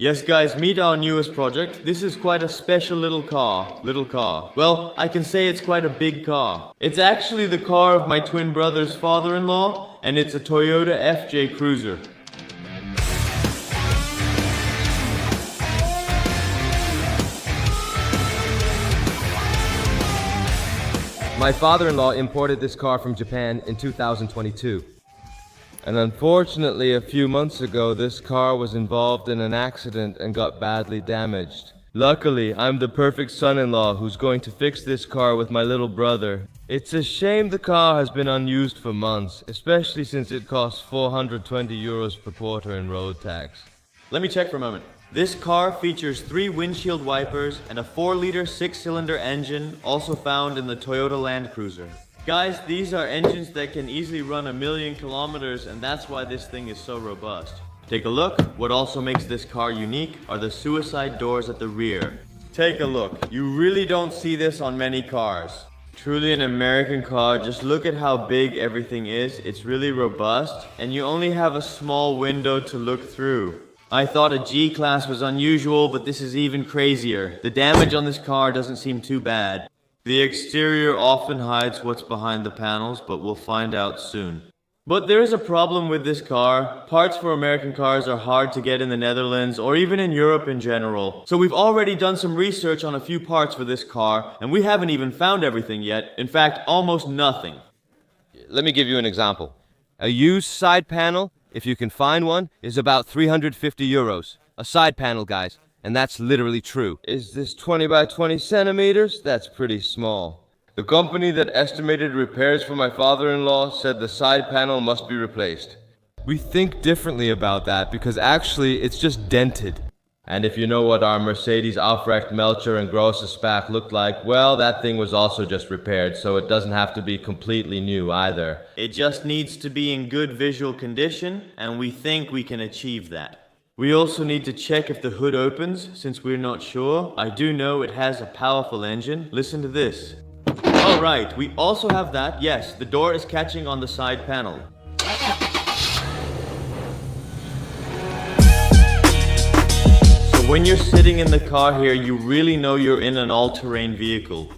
Yes guys, meet our newest project. This is quite a special little car. Well, I can say it's quite a big car. It's actually the car of my twin brother's father-in-law, and it's a Toyota FJ Cruiser. My father-in-law imported this car from Japan in 2022. And unfortunately, a few months ago, this car was involved in an accident and got badly damaged. Luckily, I'm the perfect son-in-law who's going to fix this car with my little brother. It's a shame the car has been unused for months, especially since it costs 420 euros per quarter in road tax. Let me check for a moment. This car features 3 windshield wipers and a 4-liter 6-cylinder engine, also found in the Toyota Land Cruiser. Guys, these are engines that can easily run 1,000,000 kilometers, and that's why this thing is so robust. Take a look. What also makes this car unique are the suicide doors at the rear. Take a look. You really don't see this on many cars. Truly an American car. Just look at how big everything is. It's really robust, and you only have a small window to look through. I thought a G-Class was unusual, but this is even crazier. The damage on this car doesn't seem too bad. The exterior often hides what's behind the panels, but we'll find out soon. But there is a problem with this car. Parts for American cars are hard to get in the Netherlands or even in Europe in general. So we've already done some research on a few parts for this car, and we haven't even found everything yet. In fact, almost nothing. Let me give you an example. A used side panel, if you can find one, is about 350 euros. A side panel, guys. And that's literally true. Is this 20 by 20 centimeters? That's pretty small. The company that estimated repairs for my father-in-law said the side panel must be replaced. We think differently about that because actually it's just dented. And if you know what our Mercedes Aufrecht Melcher and Grosse Spack looked like, well, that thing was also just repaired, so it doesn't have to be completely new either. It just needs to be in good visual condition, and we think we can achieve that. We also need to check if the hood opens, since we're not sure. I do know it has a powerful engine. Listen to this. Alright, we also have that. Yes, the door is catching on the side panel. So when you're sitting in the car here, you really know you're in an all-terrain vehicle.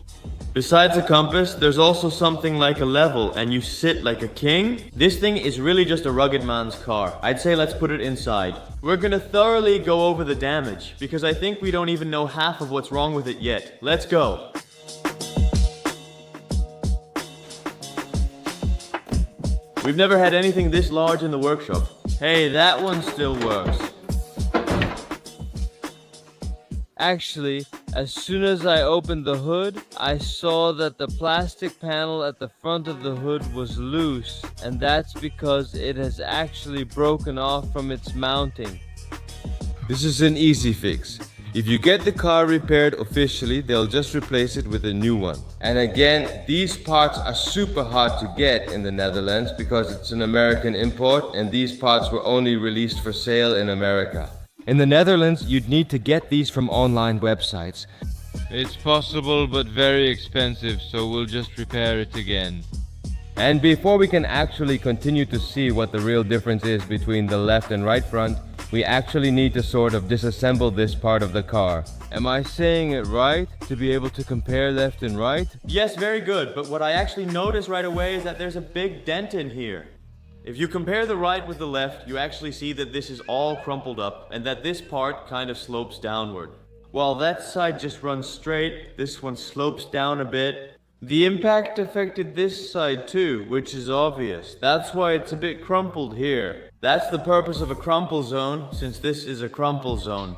Besides a compass, there's also something like a level, and you sit like a king. This thing is really just a rugged man's car. I'd say let's put it inside. We're gonna thoroughly go over the damage, because I think we don't even know half of what's wrong with it yet. Let's go. We've never had anything this large in the workshop. Hey, that one still works. Actually, as soon as I opened the hood, I saw that the plastic panel at the front of the hood was loose, and that's because it has actually broken off from its mounting. This is an easy fix. If you get the car repaired officially, they'll just replace it with a new one. And again, these parts are super hard to get in the Netherlands because it's an American import, and these parts were only released for sale in America. In the Netherlands, you'd need to get these from online websites. It's possible, but very expensive, so we'll just repair it again. And before we can actually continue to see what the real difference is between the left and right front, we actually need to sort of disassemble this part of the car. Am I saying it right? To be able to compare left and right? Yes, very good, but what I actually noticed right away is that there's a big dent in here. If you compare the right with the left, you actually see that this is all crumpled up and that this part kind of slopes downward. While that side just runs straight, this one slopes down a bit. The impact affected this side too, which is obvious. That's why it's a bit crumpled here. That's the purpose of a crumple zone, since this is a crumple zone.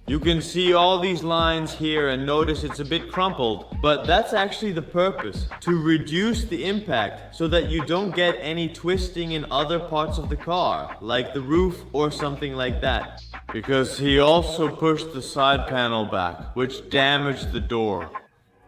You can see all these lines here and notice it's a bit crumpled, but that's actually the purpose, to reduce the impact so that you don't get any twisting in other parts of the car, like the roof or something like that. Because he also pushed the side panel back, which damaged the door.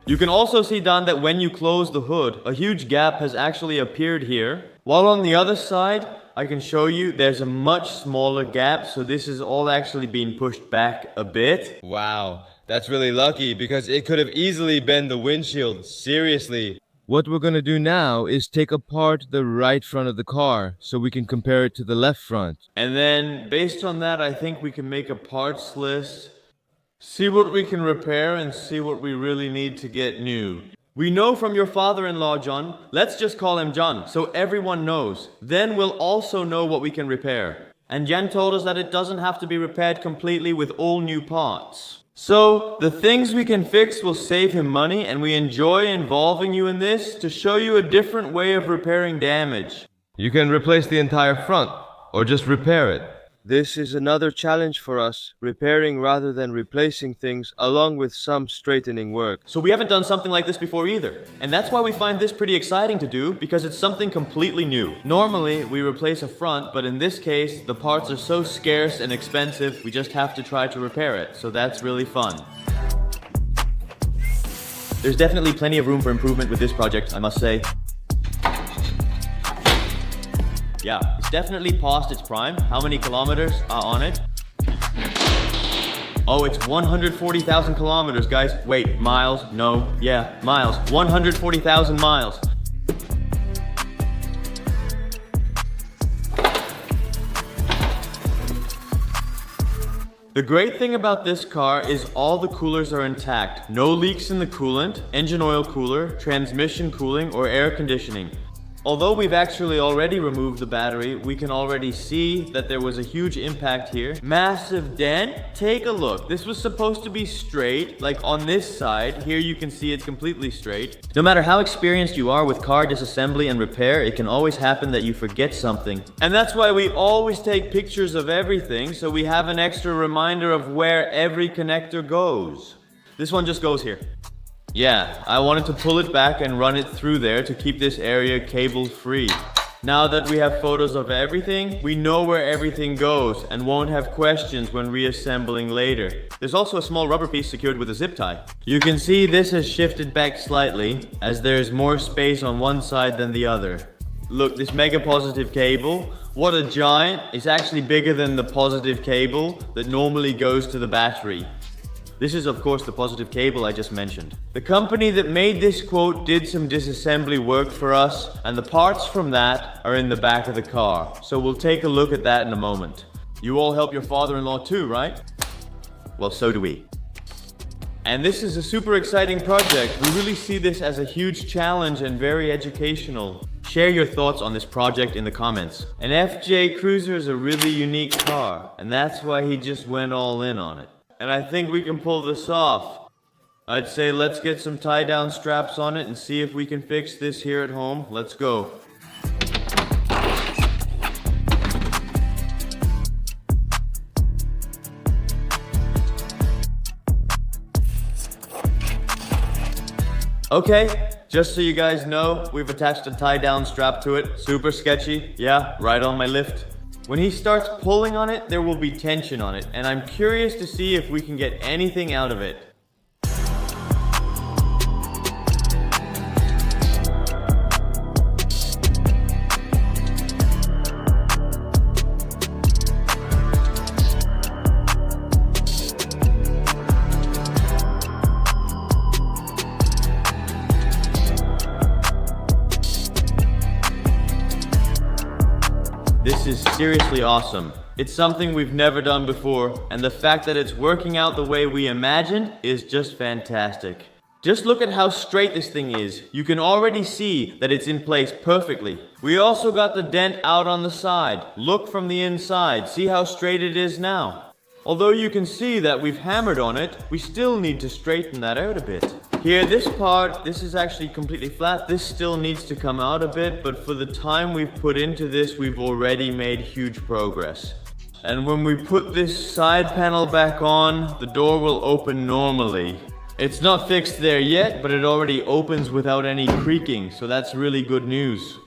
You can also see, Dan, that when you close the hood, a huge gap has actually appeared here, while on the other side, I can show you there's a much smaller gap, so this is all actually being pushed back a bit. Wow, that's really lucky because it could have easily been the windshield, seriously. What we're gonna do now is take apart the right front of the car so we can compare it to the left front. And then, based on that, I think we can make a parts list, see what we can repair, and see what we really need to get new. We know from your father-in-law, John. Let's just call him John, so everyone knows. Then we'll also know what we can repair. And Jen told us that it doesn't have to be repaired completely with all new parts. So, the things we can fix will save him money, and we enjoy involving you in this to show you a different way of repairing damage. You can replace the entire front, or just repair it. This is another challenge for us, repairing rather than replacing things, along with some straightening work. So we haven't done something like this before either. And that's why we find this pretty exciting to do, because it's something completely new. Normally, we replace a front, but in this case, the parts are so scarce and expensive, we just have to try to repair it. So that's really fun. There's definitely plenty of room for improvement with this project, I must say. Yeah, it's definitely past its prime. How many kilometers are on it? Oh, it's 140,000 kilometers, guys. Wait, miles? No. Yeah, miles. 140,000 miles. The great thing about this car is all the coolers are intact. No leaks in the coolant, engine oil cooler, transmission cooling, or air conditioning. Although we've actually already removed the battery, we can already see that there was a huge impact here. Massive dent. Take a look. This was supposed to be straight, like on this side. Here you can see it's completely straight. No matter how experienced you are with car disassembly and repair, it can always happen that you forget something. And that's why we always take pictures of everything, so we have an extra reminder of where every connector goes. This one just goes here. Yeah, I wanted to pull it back and run it through there to keep this area cable free. Now that we have photos of everything, we know where everything goes and won't have questions when reassembling later. There's also a small rubber piece secured with a zip tie. You can see this has shifted back slightly as there's more space on one side than the other. Look, this mega positive cable, what a giant, it's actually bigger than the positive cable that normally goes to the battery. This is of course the positive cable I just mentioned. The company that made this quote did some disassembly work for us, and the parts from that are in the back of the car. So we'll take a look at that in a moment. You all help your father-in-law too, right? Well, so do we. And this is a super exciting project. We really see this as a huge challenge and very educational. Share your thoughts on this project in the comments. An FJ Cruiser is a really unique car, and that's why he just went all in on it. And I think we can pull this off. I'd say let's get some tie-down straps on it and see if we can fix this here at home. Let's go. Okay, just so you guys know, we've attached a tie-down strap to it. Super sketchy. Yeah, right on my lift. When he starts pulling on it, there will be tension on it, and I'm curious to see if we can get anything out of it. This is seriously awesome. It's something we've never done before, and the fact that it's working out the way we imagined is just fantastic. Just look at how straight this thing is. You can already see that it's in place perfectly. We also got the dent out on the side. Look from the inside. See how straight it is now. Although you can see that we've hammered on it, we still need to straighten that out a bit. Here, this part, this is actually completely flat. This still needs to come out a bit, but for the time we've put into this, we've already made huge progress. And when we put this side panel back on, the door will open normally. It's not fixed there yet, but it already opens without any creaking, so that's really good news.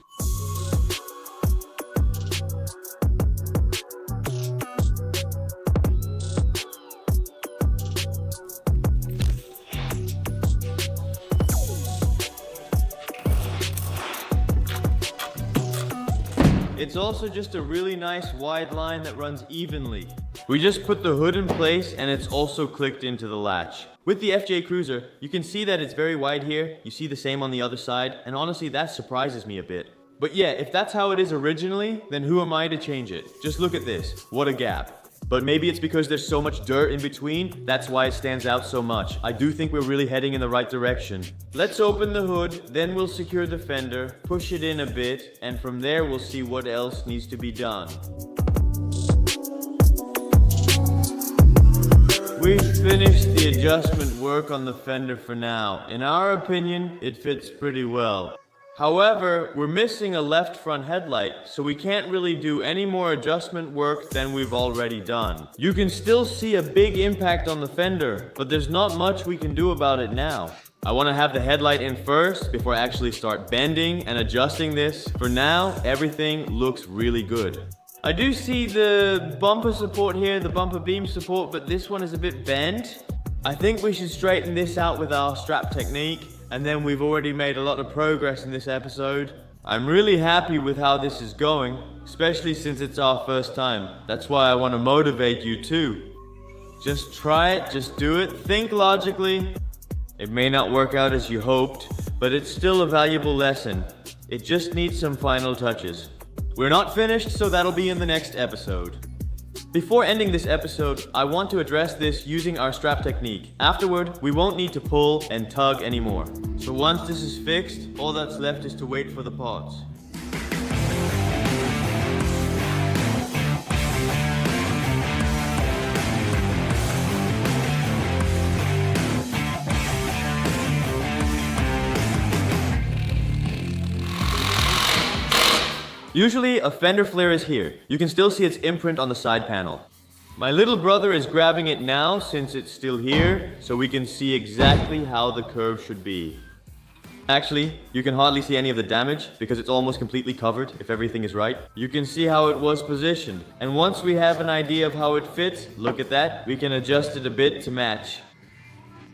It's also just a really nice wide line that runs evenly. We just put the hood in place and it's also clicked into the latch. With the FJ Cruiser, you can see that it's very wide here. You see the same on the other side, and honestly, that surprises me a bit. But yeah, if that's how it is originally, then who am I to change it? Just look at this. What a gap. But maybe it's because there's so much dirt in between, that's why it stands out so much. I do think we're really heading in the right direction. Let's open the hood, then we'll secure the fender, push it in a bit, and from there we'll see what else needs to be done. We've finished the adjustment work on the fender for now. In our opinion, it fits pretty well. However, we're missing a left front headlight, so we can't really do any more adjustment work than we've already done. You can still see a big impact on the fender, but there's not much we can do about it now. I want to have the headlight in first before I actually start bending and adjusting this. For now, everything looks really good. I do see the bumper support here, the bumper beam support, but this one is a bit bent. I think we should straighten this out with our strap technique, and then we've already made a lot of progress in this episode. I'm really happy with how this is going, especially since it's our first time. That's why I want to motivate you too. Just try it, just do it, think logically. It may not work out as you hoped, but it's still a valuable lesson. It just needs some final touches. We're not finished, so that'll be in the next episode. Before ending this episode, I want to address this using our strap technique. Afterward, we won't need to pull and tug anymore. So once this is fixed, all that's left is to wait for the parts. Usually, a fender flare is here. You can still see its imprint on the side panel. My little brother is grabbing it now since it's still here, so we can see exactly how the curve should be. Actually, you can hardly see any of the damage because it's almost completely covered if everything is right. You can see how it was positioned, and once we have an idea of how it fits, look at that, we can adjust it a bit to match.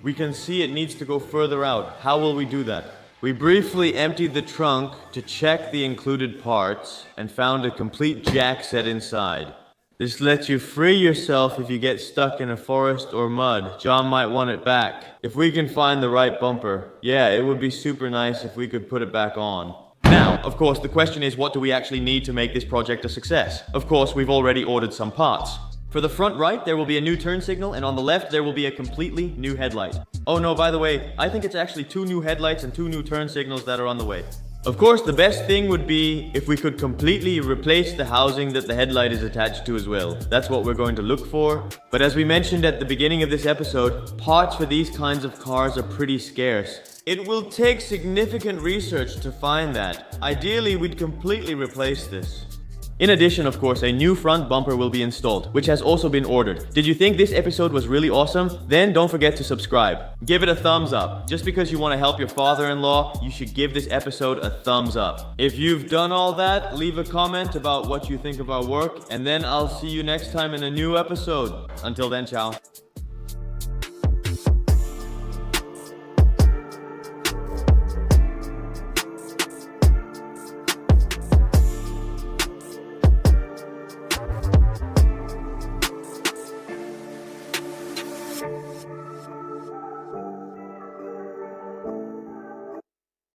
We can see it needs to go further out. How will we do that? We briefly emptied the trunk to check the included parts and found a complete jack set inside. This lets you free yourself if you get stuck in a forest or mud. John might want it back. If we can find the right bumper, yeah, it would be super nice if we could put it back on. Now, of course, the question is, what do we actually need to make this project a success? Of course, we've already ordered some parts. For the front right, there will be a new turn signal, and on the left, there will be a completely new headlight. Oh no, by the way, I think it's actually 2 new headlights and 2 new turn signals that are on the way. Of course, the best thing would be if we could completely replace the housing that the headlight is attached to as well. That's what we're going to look for. But as we mentioned at the beginning of this episode, parts for these kinds of cars are pretty scarce. It will take significant research to find that. Ideally, we'd completely replace this. In addition, of course, a new front bumper will be installed, which has also been ordered. Did you think this episode was really awesome? Then don't forget to subscribe. Give it a thumbs up. Just because you want to help your father-in-law, you should give this episode a thumbs up. If you've done all that, leave a comment about what you think of our work, and then I'll see you next time in a new episode. Until then, ciao.